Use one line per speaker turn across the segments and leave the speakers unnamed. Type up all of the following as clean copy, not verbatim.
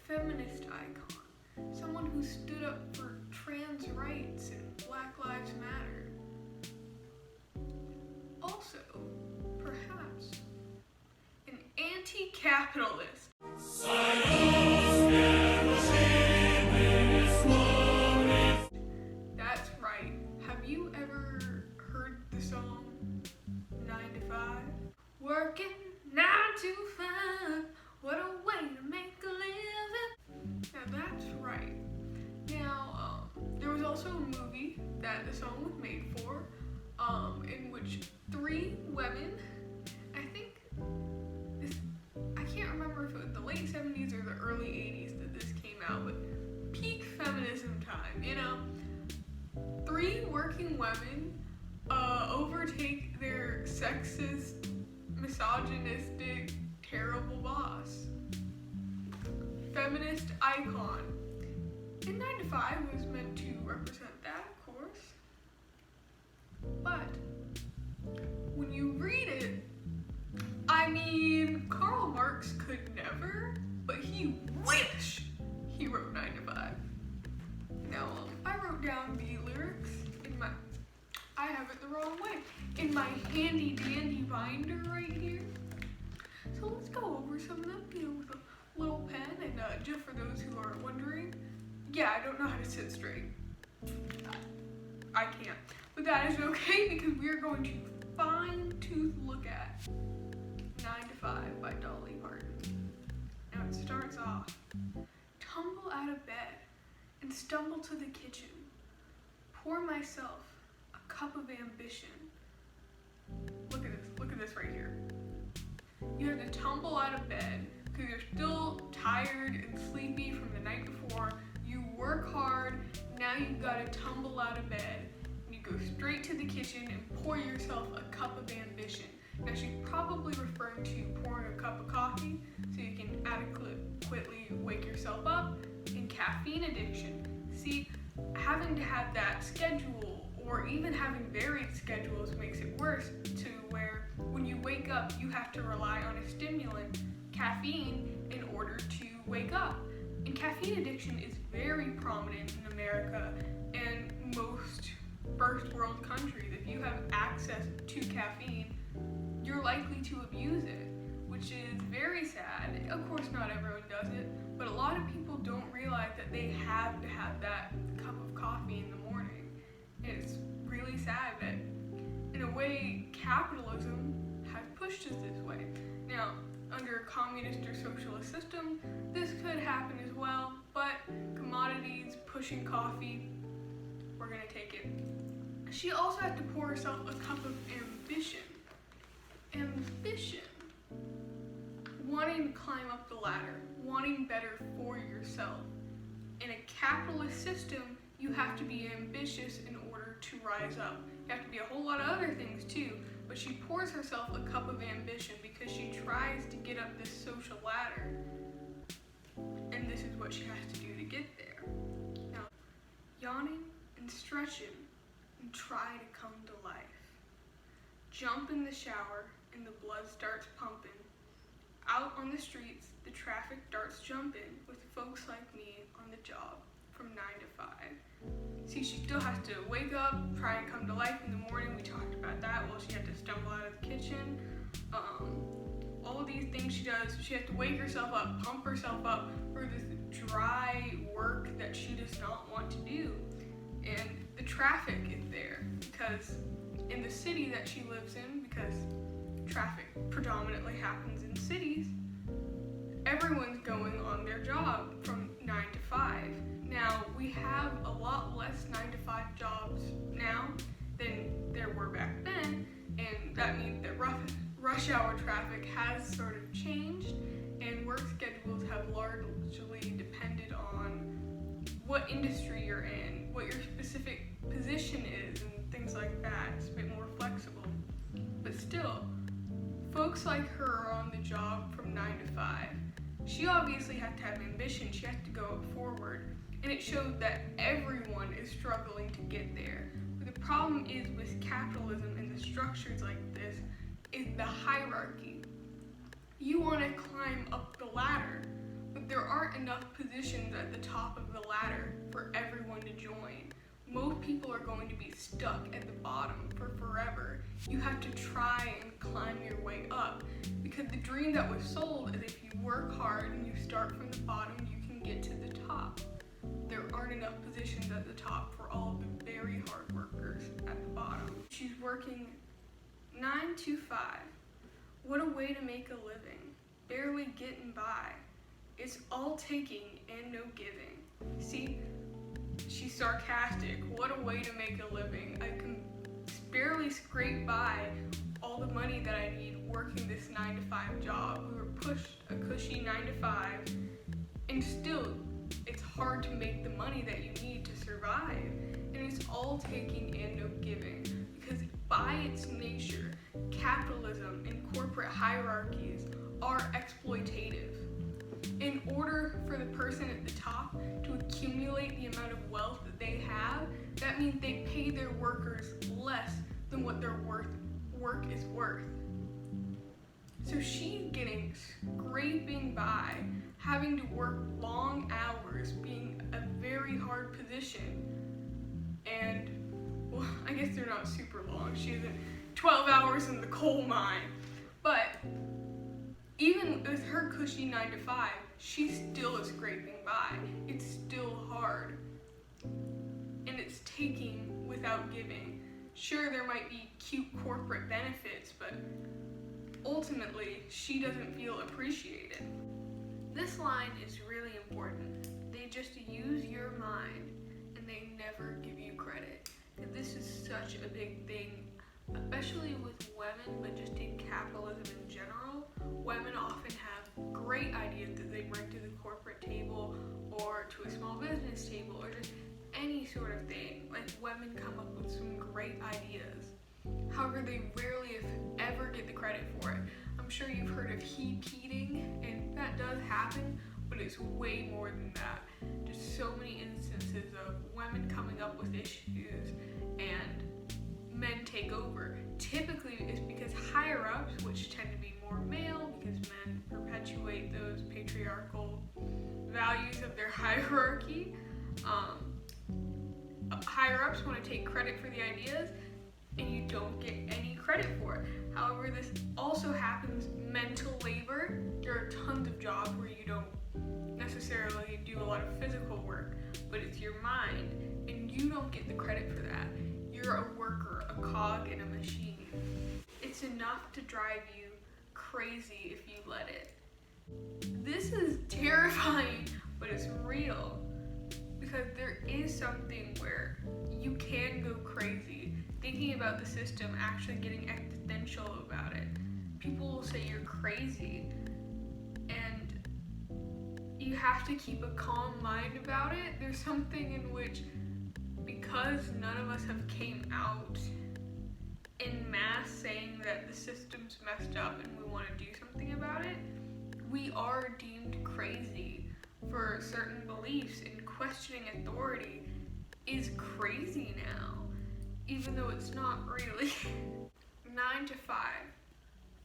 feminist icon, someone who stood up for trans rights and Black Lives Matter. Also, perhaps, an anti-capitalist. That's right. Have you ever heard the song 9 to 5? Working 9 to 5, what a way to make a living. Now that's right. Now, there was also a movie that the song was made for, in which 3 women, I can't remember if it was the late 70s or the early 80s that this came out, but peak feminism time, 3 working women overtake their sexist, misogynistic, terrible boss. Feminist icon. And 9 to 5 was meant to represent that, of course. But when you read it, Karl Marx could never, but he wished he wrote 9 to 5. Now, I wrote down the lyrics I have it the wrong way, in my handy dandy binder right here. So let's go over some of them, with a little pen, and just for those who are wondering, yeah, I don't know how to sit straight. I can't. But that is okay because we are going to fine-tooth look at 9 to 5 by Dolly Parton. Now it starts off, tumble out of bed and stumble to the kitchen, pour myself a cup of ambition. Look at this right here. You have to tumble out of bed because you're still tired and sleepy from the night before. You work hard, now you've got to tumble out of bed. And you go straight to the kitchen and pour yourself a cup of ambition. Now she's probably referring to pouring a cup of coffee so you can adequately wake yourself up. And caffeine addiction. See, having to have that schedule or even having varied schedules makes it worse, to where when you wake up you have to rely on a stimulant, caffeine, in order to wake up. And caffeine addiction is very prominent in America and most first world countries. If you have access to caffeine, you're likely to abuse it, which is very sad. Of course, not everyone does it, but a lot of people don't realize that they have to have that cup of coffee in the morning. And it's really sad that, in a way, capitalism has pushed us this way. Now, under a communist or socialist system, this could happen as well, but commodities pushing coffee, we're gonna take it. She also had to pour herself a cup of ambition. Ambition. Wanting to climb up the ladder, wanting better for yourself. In a capitalist system, you have to be ambitious in order to rise up. You have to be a whole lot of other things too, but she pours herself a cup of ambition because she tries to get up this social ladder. And this is what she has to do to get there. Now, yawning and stretching and try to come to life. Jump in the shower and the blood starts pumping. Out on the streets, the traffic starts jumping with folks like me on the job from 9 to 5. See, she still has to wake up, try and come to life in the morning. We talked about that. Well, she had to stumble out of the kitchen. All of these things she does, she has to wake herself up, pump herself up for this dry work that she does not want to do. And the traffic is there because in the city that she lives in, because traffic predominantly happens in cities, everyone's going on their job from 9 to 5. Now, we have a lot less 9 to 5 jobs now than there were back then, and that means that rush hour traffic has sort of changed, and work schedules have largely depended on what industry you're in, what your specific position is, and things like that. It's a bit more flexible. But still, folks like her are on the job from 9 to 5. She obviously had to have ambition, she had to go forward, and it showed that everyone is struggling to get there. But the problem is with capitalism and the structures like this is the hierarchy. You want to climb up the ladder, but there aren't enough positions at the top of the ladder for everyone to join. Most people are going to be stuck at the bottom for forever. You have to try and climb your way up, because the dream that was sold is if you work hard and you start from the bottom, you can get to the top. There aren't enough positions at the top for all the very hard workers at the bottom. She's working 9 to 5. What a way to make a living. Barely getting by. It's all taking and no giving. See, she's sarcastic. What a way to make a living. I can barely scrape by all the money that I need working this 9 to 5 job. We were pushed a cushy 9 to 5, and still, it's hard to make the money that you need to survive. And it's all taking and no giving, because by its nature, capitalism and corporate hierarchies are exploitative. In order for the person at the top to accumulate the amount of wealth that they have, that means they pay their workers less than what their work is worth. So she's getting scraping by, having to work long hours, being a very hard position. And, well, I guess they're not super long. She isn't 12 hours in the coal mine. But even with her cushy 9 to 5, she still is scraping by. It's still hard. And it's taking without giving. Sure, there might be cute corporate benefits, but ultimately, she doesn't feel appreciated. This line is really important. They just use your mind, and they never give you credit. And this is such a big thing, especially with women, but just in capitalism in general. Women often have great ideas that they bring to the corporate table or to a small business table or just any sort of thing. Like, women come up with some great ideas. However, they rarely, if ever, get the credit for it. I'm sure you've heard of heap-eating, and that does happen, but it's way more than that. Just so many instances of women coming up with issues and men take over. Typically, it's because higher-ups, which tend to be more male, because men perpetuate those patriarchal values of their hierarchy, higher-ups want to take credit for the ideas, and you don't get any credit for it. However, this also happens mental labor. There are tons of jobs where you don't necessarily do a lot of physical work, but it's your mind, and you don't get the credit for that. You're a worker, a cog in a machine. It's enough to drive you crazy if you let it. This is terrifying, but it's real, because there is something where you can go crazy thinking about the system, actually getting existential about it. People will say you're crazy, and you have to keep a calm mind about it. There's something in which, because none of us have came out in mass saying that the system's messed up and we want to do something about it, we are deemed crazy for certain beliefs, and questioning authority is crazy now, even though it's not really. 9 to 5.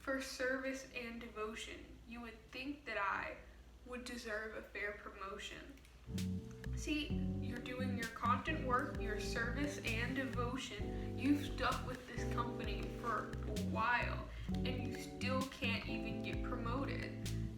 For service and devotion, you would think that I would deserve a fair promotion. See, you're doing your content work, your service and devotion. You've stuck with this company for a while, and you still can't even get promoted.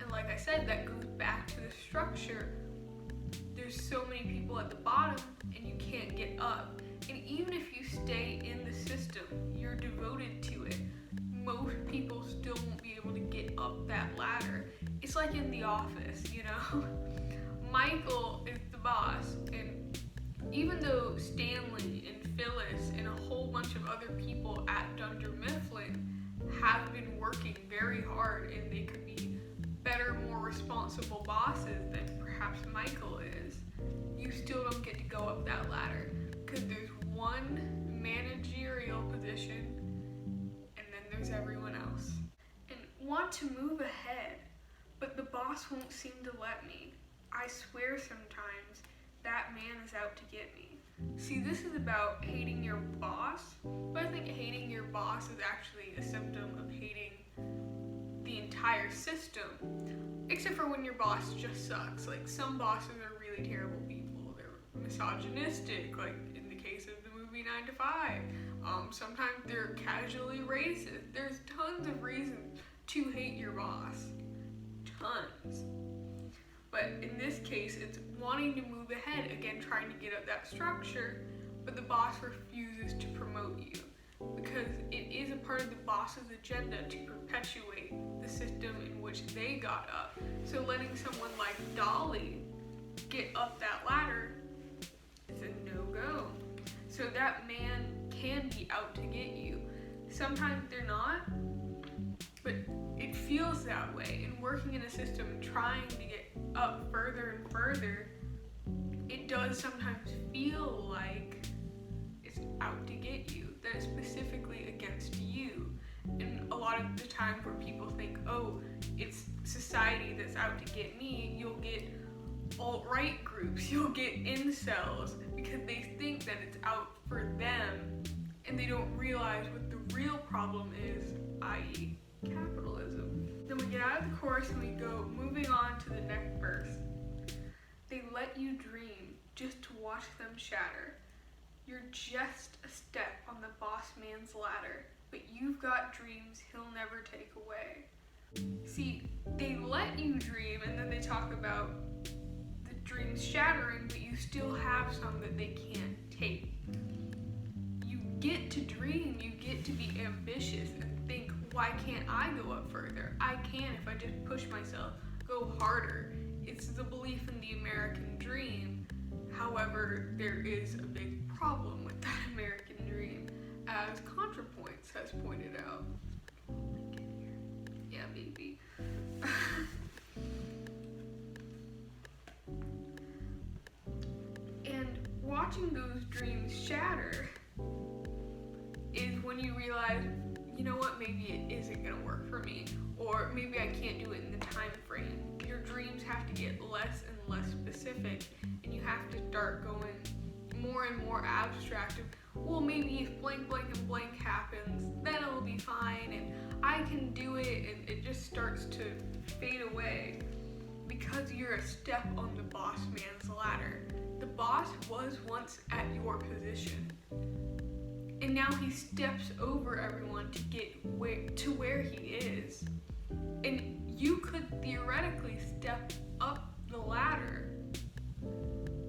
And like I said, that goes back to the structure. There's so many people at the bottom, and you can't get up. And even if you stay in the system, you're devoted to it, most people still won't be able to get up that ladder. It's like in The Office, you know? Michael is the boss, and even though Stanley and Phyllis and a whole bunch of other people at Dunder Mifflin have been working very hard, and they could be better, more responsible bosses than perhaps Michael is, you still don't get to go up that ladder, because there's one managerial position, and then there's everyone else. And want to move ahead, but the boss won't seem to let me. I swear sometimes that man is out to get me. See, this is about hating your boss, but I think hating your boss is actually a symptom of hating the entire system. Except for when your boss just sucks. Like, some bosses are really terrible people. They're misogynistic, like in the case of the movie 9 to 5. Sometimes they're casually racist. There's tons of reasons to hate your boss. Tons. But in this case, it's wanting to move ahead, again, trying to get up that structure, but the boss refuses to promote you because it is a part of the boss's agenda to perpetuate the system in which they got up. So letting someone like Dolly get up that ladder is a no-go. So that man can be out to get you. Sometimes they're not, but it feels that way. And working in a system, trying to get up further and further, it does sometimes feel like it's out to get you, that it's specifically against you. And a lot of the times where people think, oh, it's society that's out to get me, you'll get alt-right groups, you'll get incels, because they think that it's out for them, and they don't realize what the real problem is, i.e. capitalism. Then we get out of the chorus and we go moving on to the next verse. They let you dream just to watch them shatter. You're just a step on the boss man's ladder, but you've got dreams he'll never take away. See, they let you dream, and then they talk about the dreams shattering, but you still have some that they can't take. You get to dream, you get to be ambitious and think, why can't I go up further? I can if I just push myself, go harder. It's the belief in the American dream. However, there is a big problem with that American dream, as ContraPoints has pointed out. Yeah, maybe. And watching those dreams shatter is when you realize, you know what, maybe it isn't gonna work for me, or maybe I can't do it in the time frame. Your dreams have to get less and less specific, and you have to start going more and more abstract of, well, maybe if blank, blank, and blank happens, then it'll be fine, and I can do it, and it just starts to fade away because you're a step on the boss man's ladder. The boss was once at your position, and now he steps over everyone to get to where he is. And you could theoretically step up the ladder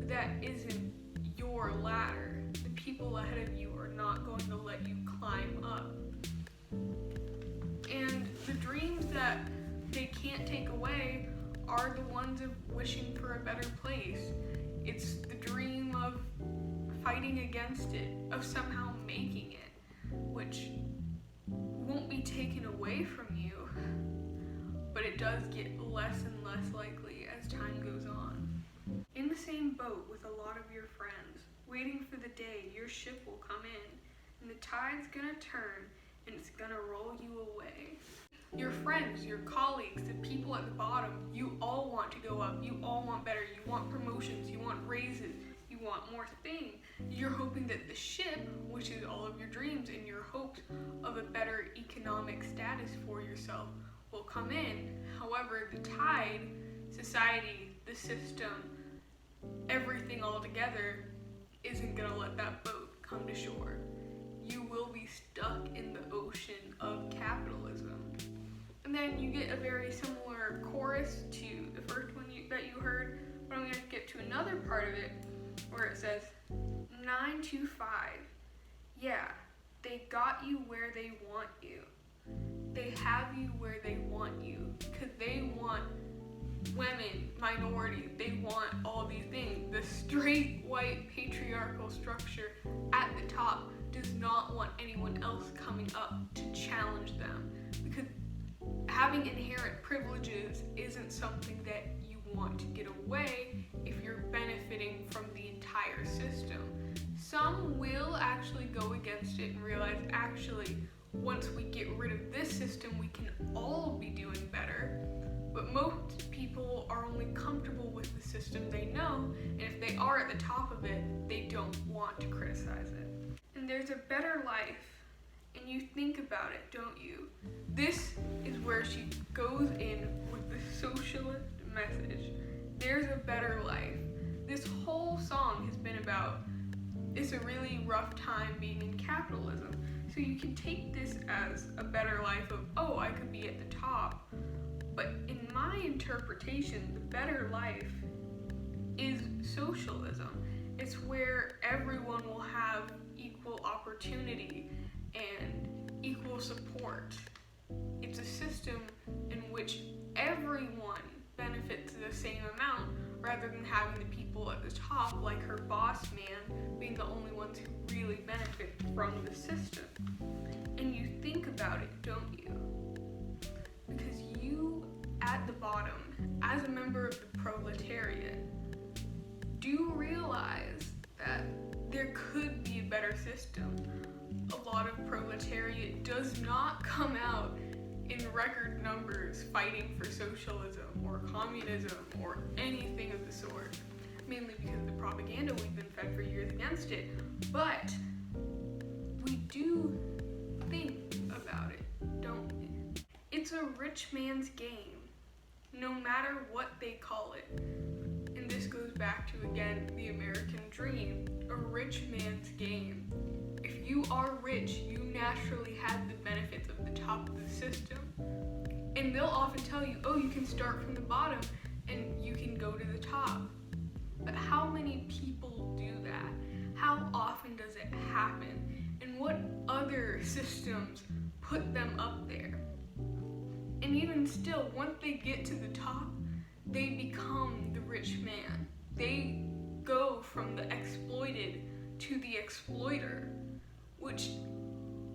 that isn't your ladder. The people ahead of you are not going to let you climb up. And the dreams that they can't take away are the ones of wishing for a better place. It's the dream of fighting against it, of somehow making it, which won't be taken away from you, but it does get less and less likely as time goes on. In the same boat with a lot of your friends, waiting for the day your ship will come in, and the tide's gonna turn, and it's gonna roll you away. Your friends, your colleagues, the people at the bottom, you all want to go up, you all want better, you want promotions, you want raises, you want more things. You're hoping that the ship, which is all of your dreams and your hopes of a better economic status for yourself, will come in. However, the tide, society, the system, everything all together isn't gonna let that boat come to shore. You will be stuck in the ocean of capitalism. And then you get a very similar chorus to the first one that you heard, but I'm gonna get to another part of it where it says, 9 to 5. Yeah, they got you where they want you. They have you where they want you, because they want women, minorities, they want all these things. The straight, white, patriarchal structure at the top does not want anyone else coming up to challenge them, because having inherent privileges isn't something that you want to get away if you're benefiting from the entire system. Some will actually go against it and realize, actually, once we get rid of this system, we can all be doing better. But most people are only comfortable with the system they know, and if they are at the top of it, they don't want to criticize it. And there's a better life, and you think about it, don't you? This is where she goes in with the socialist it's a really rough time being in capitalism. So you can take this as a better life of, oh, I could be at the top. But in my interpretation, the better life is socialism. It's where everyone will have equal opportunity and equal support. It's a system in which everyone benefits the same amount, rather than having the people at the top, like her boss man, being the only ones who really benefit from the system. And you think about it, don't you? Because you, at the bottom, as a member of the proletariat, do realize that there could be a better system. A lot of proletariat does not come out in record numbers fighting for socialism or communism or anything of the sort, mainly because of the propaganda we've been fed for years against it. But we do think about it, don't we? It's a rich man's game, no matter what they call it. And this goes back to, again, the American dream, a rich man's game. If you are rich, you naturally have the benefits of the top of the system. And they'll often tell you, oh, you can start from the bottom and you can go to the top. But how many people do that? How often does it happen? And what other systems put them up there? And even still, once they get to the top, they become the rich man. They go from the exploited to the exploiter, which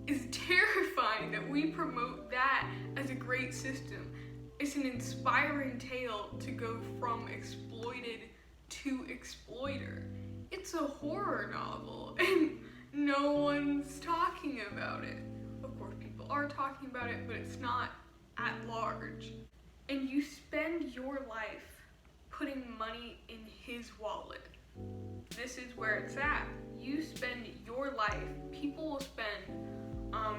is terrifying that we promote that as a great system. It's an inspiring tale to go from exploited to exploiter. It's a horror novel and no one's talking about it. Of course, people are talking about it, but it's not at large. And you spend your life putting money in his wallet. This is where it's at. You spend your life, people will spend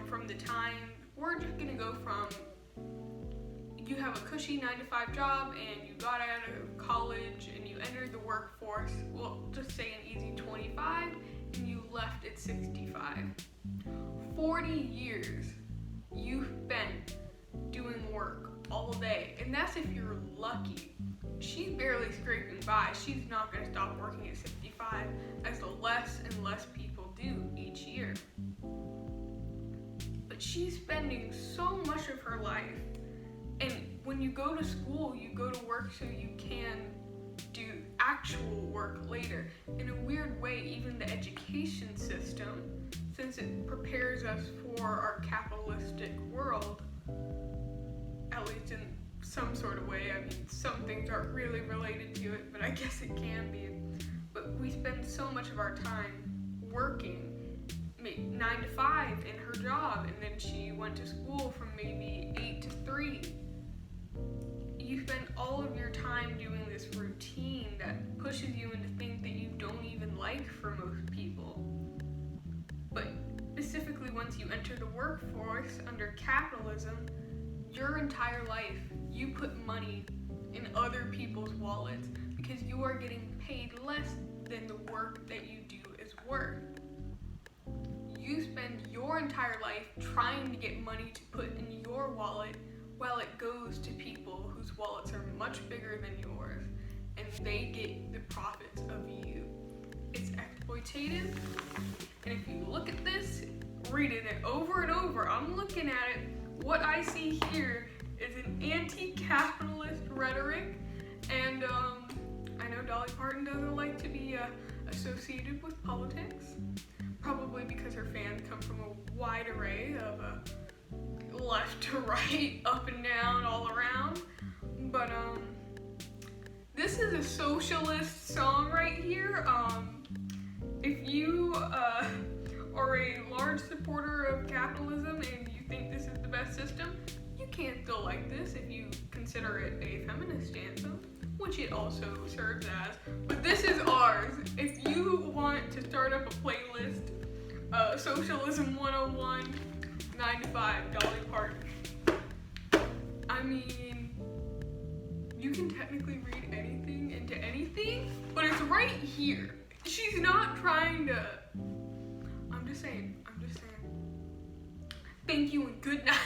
from the time, we're just gonna go from, you have a cushy 9-to-5 job and you got out of college and you entered the workforce, well, just say an easy 25, and you left at 65. 40 years you've spent doing work all day, and that's if you're lucky. She's barely scraping by. She's not going to stop working at 65, as less and less people do each year. But she's spending so much of her life, and when you go to school, you go to work so you can do actual work later. In a weird way, even the education system, since it prepares us for our capitalistic world, at least in some sort of way. I mean, some things aren't really related to it, but I guess it can be. But we spend so much of our time working, 9 to 5 in her job, and then she went to school from maybe 8 to 3. You spend all of your time doing this routine that pushes you into things that you don't even like for most people. But specifically, once you enter the workforce under capitalism, your entire life, you put money in other people's wallets because you are getting paid less than the work that you do is worth. You spend your entire life trying to get money to put in your wallet while it goes to people whose wallets are much bigger than yours, and they get the profits of you. It's exploitative, and if you look at this, reading it over and over, I'm looking at it, what I see here is an anti-capitalist rhetoric, and I know Dolly Parton doesn't like to be associated with politics, probably because her fans come from a wide array of left to right, up and down, all around, but this is a socialist song right here. If you are a large supporter of capitalism and you think this is the best system, you can't still like this if you consider it a feminist anthem, which it also serves as. But this is ours. If you want to start up a playlist, Socialism 101, 9 to 5, Dolly Parton. I mean, you can technically read anything into anything, but it's right here. She's not trying to just saying. Thank you and good night.